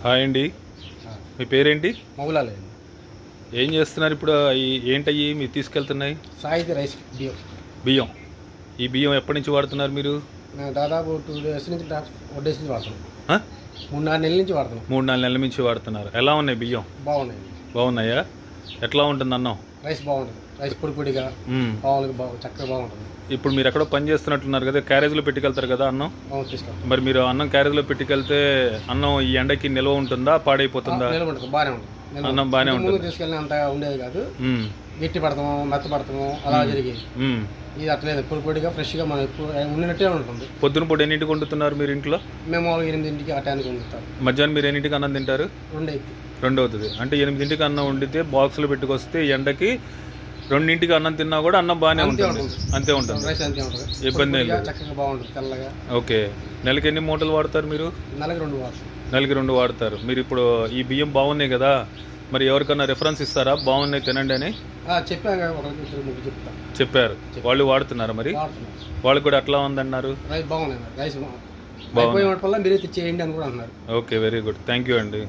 Hi అండి, మీ పేరేంటి? మౌలాలే. ఏం చేస్తున్నారు ఇప్పుడు? ఏంటయ్యి మీరు తీసుకెళ్తున్నాయి? సాయిది రైస్ బియ్యం. ఈ బియ్యం ఎప్పటి నుంచి వాడుతున్నారు మీరు? మేము దాదాపు 2 days నుంచి డేస్ నుంచి వాడుతున్నాం. 3-4 నెలల నుంచి వాడుతున్నాం. 3-4 నెలల నుంచి వాడుతున్నారు. ఎలా ఉన్నాయి బియ్యం? బాగున్నాయి. బాగున్నాయా? ఎట్లా ఉంటుంది అన్నం? రైస్ బాగుంటుంది. రైస్ పొడి పొడిగా మామూలుగా చక్కగా బాగుంటుంది. ఇప్పుడు మీరు ఎక్కడో పని చేస్తున్నట్టున్నారు కదా, క్యారేజ్లో పెట్టుకెళ్తారు కదా అన్నం? తీసుకెళ్తాం. మరి మీరు అన్నం క్యారేజ్లో పెట్టుకెళ్తే అన్నం ఈ ఎండకి నిల్వ ఉంటుందా, పాడైపోతుందా? నిల్వ ఉంటుంది, బాగానే ఉంటుంది. అన్నం బాగానే ఉంటుంది. తీసుకెళ్ళిన అంత ఉండేది కాదు, గట్టి పడతాము, మెత్త పడతాము, అలా జరిగేది. ఇది అట్లేదు, పొడి పొడిగా ఫ్రెష్గా మనం ఎప్పుడు ఉండినట్టే ఉంటుంది. పొద్దున పూట ఎన్నింటికి వండుతున్నారు మీరు ఇంట్లో? మేము 8ంటికి ఆ టైంకి వండుతాం. మధ్యాహ్నం మీరు ఎన్నింటికి అన్నం తింటారు? 2 అవుతుంది. అంటే 8ంటికి అన్నం వండితే బాక్స్లో పెట్టుకొస్తే ఎండకి 2ంటికి అన్నం తిన్నా కూడా అన్నం బాగానే ఉంటుంది. అంతే ఉంటుంది, రైస్ అంతే ఉంటుంది. ఇబ్బంది ఏం లేదు, చక్కగా బాగుంటుంది, తెల్లగా. ఓకే. నెలకి ఎన్ని మూటలు వాడతారు మీరు? నెలకి 2 వాడతారు. నెలకి 2 వాడతారు. మీరు ఇప్పుడు ఈ బియ్యం బాగున్నాయి కదా, మరి ఎవరికన్నా రెఫరెన్స్ ఇస్తారా బాగున్నాయి తినండి అని? చెప్పాను, చెప్పారు. వాళ్ళు వాడుతున్నారా? మరి వాళ్ళకి కూడా అట్లా ఉందన్నారు. రైస్ బాగున్నాయి, రైస్ బాగుంది, మీరే తెచ్చేయండి అని కూడా అన్నారు. Okay, very good, thank you అండి.